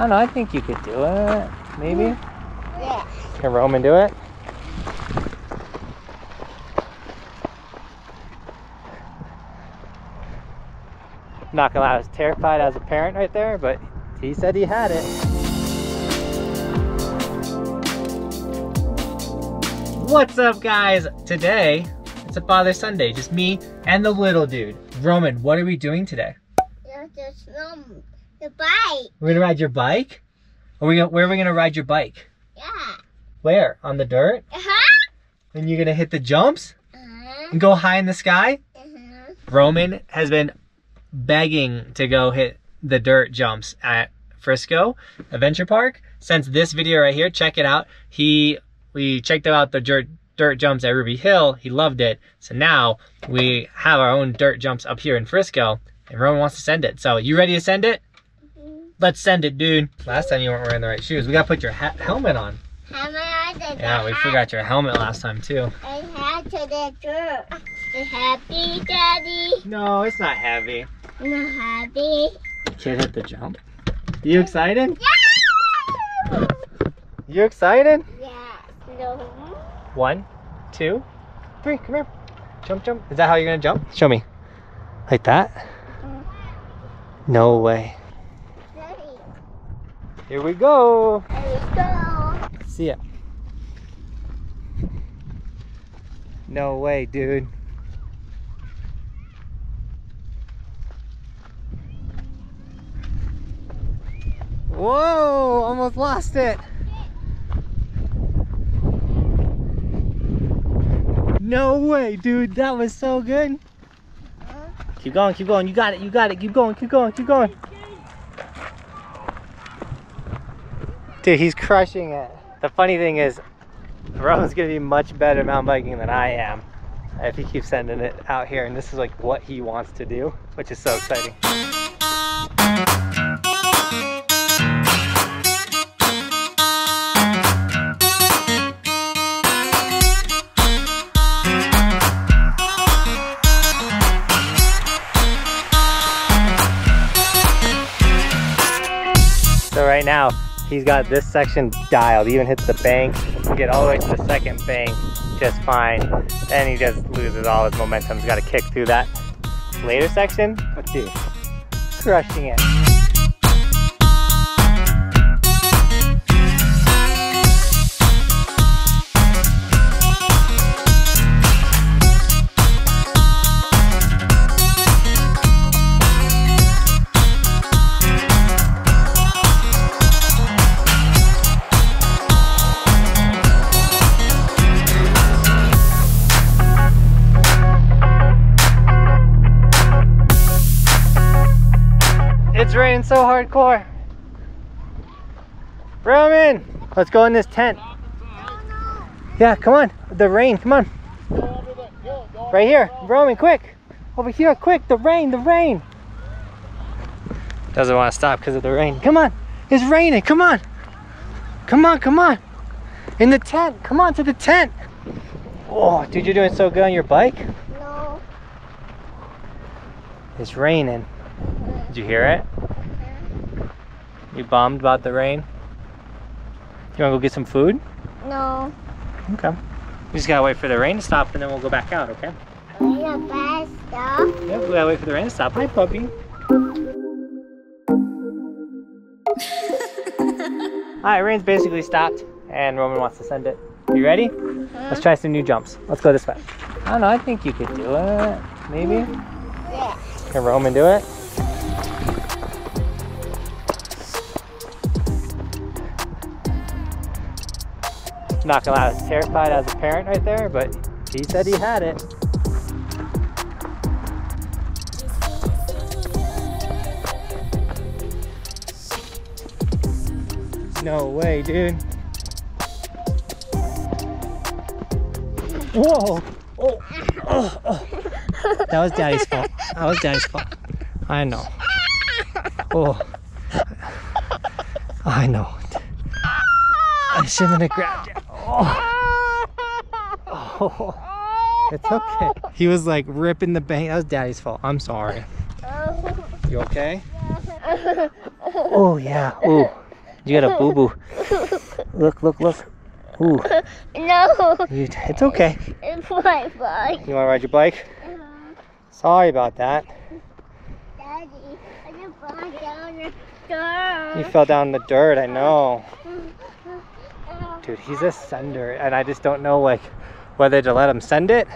don't know, I think you could do it. Maybe? Yeah. Can Roman do it? Not gonna lie, I was terrified as a parent right there, but he said he had it. What's up, guys? Today, it's a Father Sunday, just me and the little dude. Roman, what are we doing today? The bike. We're gonna ride your bike? Where are we gonna ride your bike? Yeah. Where? On the dirt? And you're gonna hit the jumps? And go high in the sky? Roman has been begging to go hit the dirt jumps at Frisco Adventure Park since this video right here. Check it out. We checked out the dirt jumps at Ruby Hill. He loved it. So now we have our own dirt jumps up here in Frisco, and Roman wants to send it. So you ready to send it? Let's send it, dude. Last time you weren't wearing the right shoes. We gotta put your helmet on. Yeah, we forgot your helmet last time too. I had to the dirt. It's happy, Daddy. No, it's not heavy. Not happy. Kid hit the jump. You excited? Yeah. You excited? Yeah. No. 1, 2, 3. Come here. Jump, jump. Is that how you're gonna jump? Show me. Like that? No way. Daddy. Here we go. Here we go. See ya. No way, dude. Whoa, almost lost it. No way, dude. That was so good. Keep going, keep going. You got it, you got it. Keep going, keep going, keep going. Dude, he's crushing it. The funny thing is, Roman's gonna be much better mountain biking than I am if he keeps sending it out here, and this is like what he wants to do, which is so exciting. So right now, he's got this section dialed. He even hits the bank, get all the way to the second bank just fine. Then he just loses all his momentum. He's got to kick through that later section. But dude, crushing it. It's raining so hardcore. Roman, let's go in this tent. Yeah, come on. The rain, come on. Right here. Roman, quick. Over here, quick. The rain, the rain. Doesn't want to stop because of the rain. Come on. It's raining. Come on. Come on, come on. In the tent. Come on to the tent. Oh, dude, you're doing so good on your bike. No. It's raining. Did you hear it? You bummed about the rain? You wanna go get some food? No. Okay. We just gotta wait for the rain to stop and then we'll go back out, okay? The best stuff. Yeah, we gotta wait for the rain to stop. Hi, puppy. Alright, rain's basically stopped and Roman wants to send it. You ready? Let's try some new jumps. Let's go this way. I don't know, I think you could do it. Maybe? Yeah. Can Roman do it? Not gonna lie, I was terrified as a parent right there, but he said he had it. No way, dude. Whoa! Oh! Oh! Oh! That was Daddy's fault. That was Daddy's fault. I know. Oh! I know. I shouldn't have grabbed you. Oh. Oh. It's okay. He was like ripping the bank. That was Daddy's fault. I'm sorry. You okay? Oh yeah. Oh. You got a boo-boo. Look, look, look. Ooh. No. It's okay. It's my bike. You want to ride your bike? Sorry about that. Daddy, I just fell down the dirt. You fell down the dirt, I know. Dude, he's a sender, and I just don't know like whether to let him send it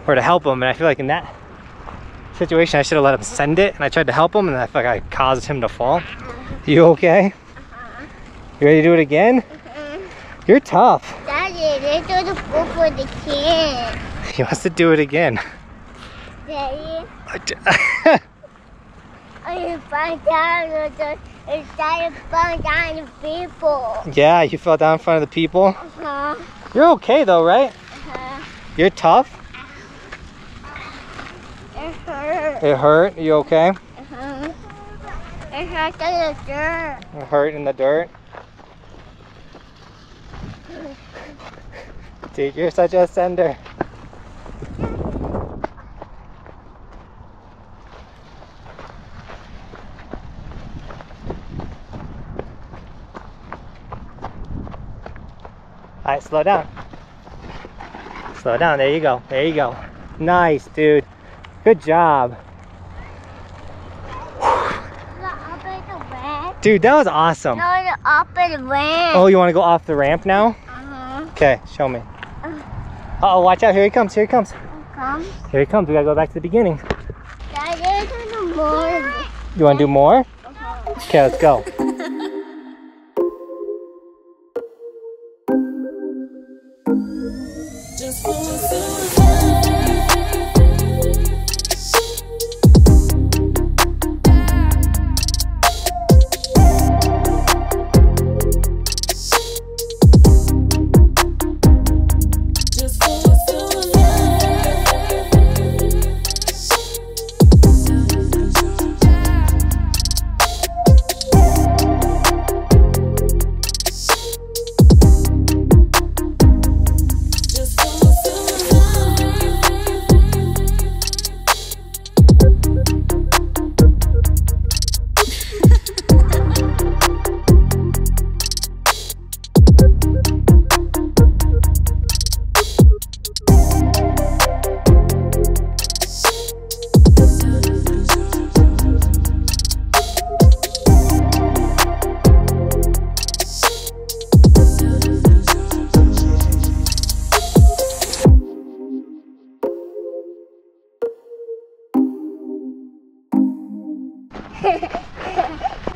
or to help him. And I feel like in that situation I should have let him send it, and I tried to help him, and I feel like I caused him to fall. You okay? You ready to do it again? You're tough. Daddy, they do the poop for the kid. He wants to do it again. Daddy, I fell down the people. Yeah, you fell down in front of the people. You're okay though, right? You're tough. It hurt. It hurt. You okay? It hurt in the dirt. It hurt in the dirt. Dude, you're such a sender. Alright, slow down. Slow down. There you go. There you go. Nice, dude. Good job. Dude, that was awesome. No, the up in the ramp. Oh, you want to go off the ramp now? Okay, show me. Uh-oh, watch out. Here he comes. Here he comes. Here he comes. We gotta go back to the beginning. Daddy, do more. You want to do more? Okay, let's go.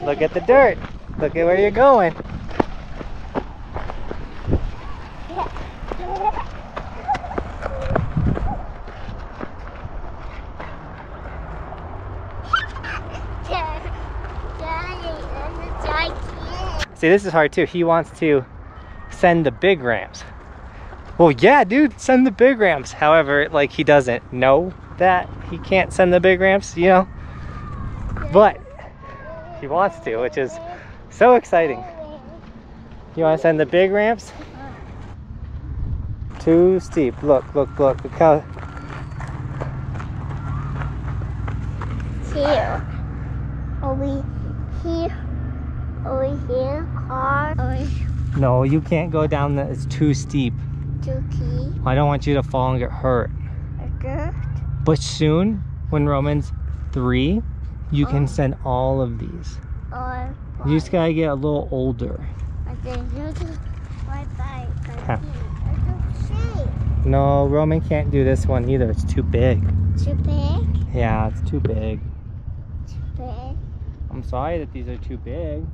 Look at the dirt. Look at where you're going. See, this is hard too. He wants to send the big ramps. Well, yeah, dude, send the big ramps. However, like, he doesn't know that he can't send the big ramps, you know? But he wants to, which is so exciting. You want to send the big ramps? Too steep. Look, look, look. Look how... Here. Over here. Over here. Car. Over No, you can't go down that. It's too steep. too key. I don't want you to fall and get hurt. Good. But soon, when Roman's 3, you can send all of these. Or You just gotta get a little older. I think you can ride bike. Huh. I don't see. No, Roman can't do this one either. It's too big. Too big. Yeah, it's too big. Too big. I'm sorry that these are too big.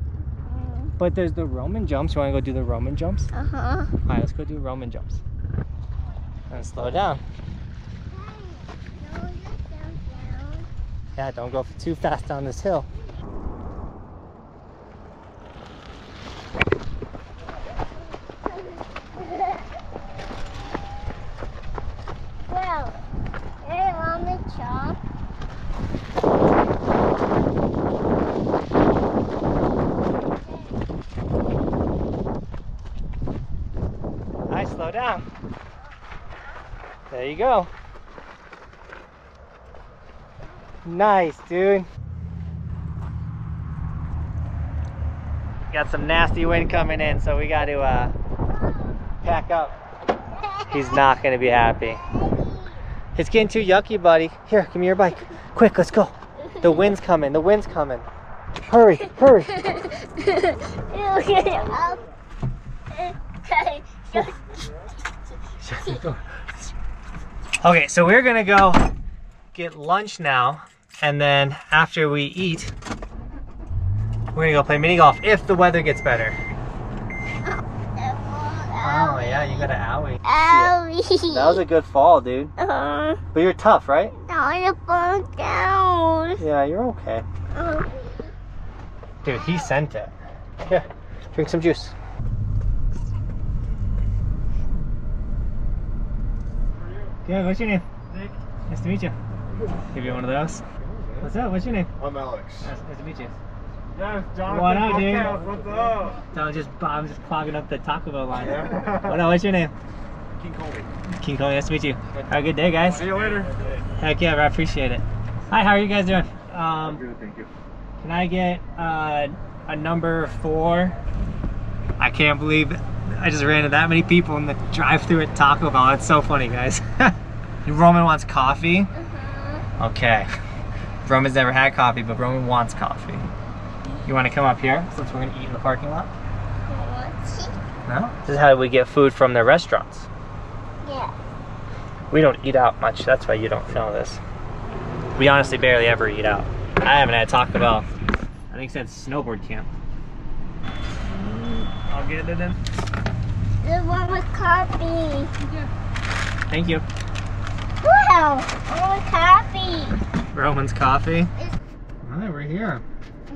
But there's the Roman jumps. You wanna go do the Roman jumps? Uh-huh. Alright, let's go do Roman jumps. And slow down. Down. Yeah, don't go too fast down this hill. Well, you're on the chop. Alright, slow down. There you go. Nice, dude. got some nasty wind coming in, so we got to pack up. He's not gonna be happy. It's getting too yucky, buddy. Here, give me your bike. Quick, let's go. The wind's coming, the wind's coming. Hurry, hurry. Okay, so we're gonna go get lunch now, and then after we eat, we're gonna go play mini golf if the weather gets better. Oh yeah, you got an owie. Owie. That was a good fall, dude. But you're tough, right? I want to fall down. Yeah, you're okay. Dude, he sent it. Here, drink some juice. Good, what's your name? Nick. Nice to meet you. Give you one of those. What's up? What's your name? I'm Alex. Nice to meet you. Yeah, Johnathan What up, dude? Buckhouse, what's up? I'm just clogging up the Taco Bell line. What up? What's your name? King Colby. King Cole, nice to meet you. Have a good day, guys. See you later. Heck yeah, I appreciate it. Hi, how are you guys doing? Good, thank you. Can I get a number 4? I can't believe I just ran into that many people in the drive-thru at Taco Bell. That's so funny, guys. Roman wants coffee? Okay. Roman's never had coffee, but Roman wants coffee. You want to come up here since we're going to eat in the parking lot? No? This is how we get food from the restaurants. Yeah. We don't eat out much, that's why you don't know this. We honestly barely ever eat out. I haven't had Taco Bell, I think since snowboard camp. I'll get it in. The one with coffee. Thank you. Wow, I want coffee. Roman's coffee. Alright, we're here.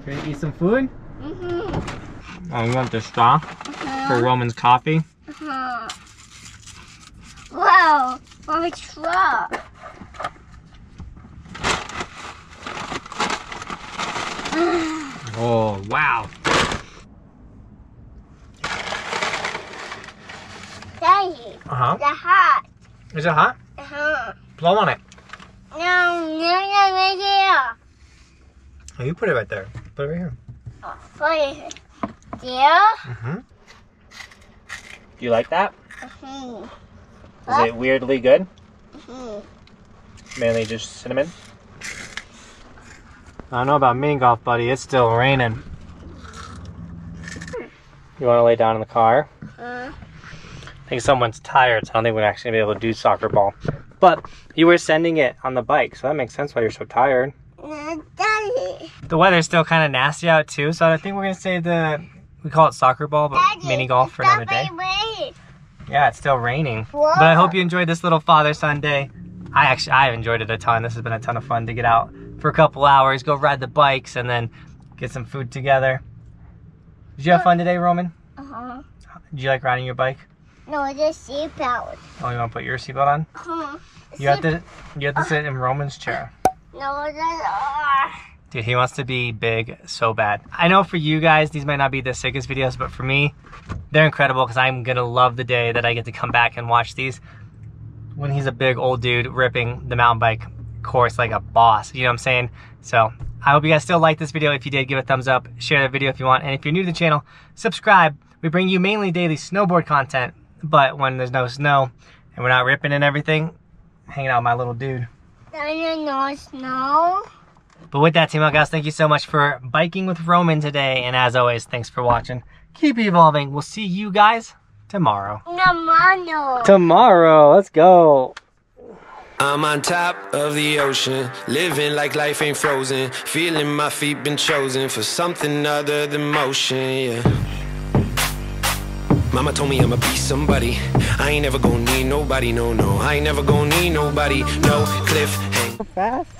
Ready to eat some food? Oh, you want the straw for Roman's coffee? Wow, what a truck. Oh, wow. Daddy, Uh-huh. the hot. Is it hot? Blow on it. No, right here. Oh, you put it right there. Put it right here. Put it there. Mm-hmm. Do you like that? Mm-hmm. Is it weirdly good? Mm-hmm. Mainly just cinnamon? I don't know about mini golf, buddy. It's still raining. You want to lay down in the car? I think someone's tired, so I don't think we're actually going to be able to do soccer ball. But you were sending it on the bike, so that makes sense why you're so tired. Daddy. The weather's still kind of nasty out, too, so I think we're going to save we call it soccer ball, but Daddy, mini golf for another day. Yeah, it's still raining. Whoa. But I hope you enjoyed this little father-son day. I've enjoyed it a ton. This has been a ton of fun to get out for a couple hours, go ride the bikes, and then get some food together. Did you have fun today, Roman? Uh-huh. Did you like riding your bike? No, just seatbelt. Oh, you want to put your seatbelt on? Uh-huh. You have to sit in Roman's chair. No, just Dude, he wants to be big so bad. I know for you guys, these might not be the sickest videos, but for me, they're incredible because I'm going to love the day that I get to come back and watch these when he's a big old dude ripping the mountain bike course like a boss. You know what I'm saying? So I hope you guys still like this video. If you did, give it a thumbs up. Share the video if you want. And if you're new to the channel, subscribe. We bring you mainly daily snowboard content, but when there's no snow and we're not ripping and everything, hanging out with my little dude. no snow. But with that, Team Buckhouse, thank you so much for biking with Roman today. And as always, thanks for watching. Keep evolving. We'll see you guys tomorrow. No. Tomorrow. Let's go. I'm on top of the ocean, living like life ain't frozen, feeling my feet been chosen for something other than motion, yeah. Mama told me I'ma be somebody. I ain't never gonna need nobody, no. I ain't never gonna need nobody, no cliff hang. Fast.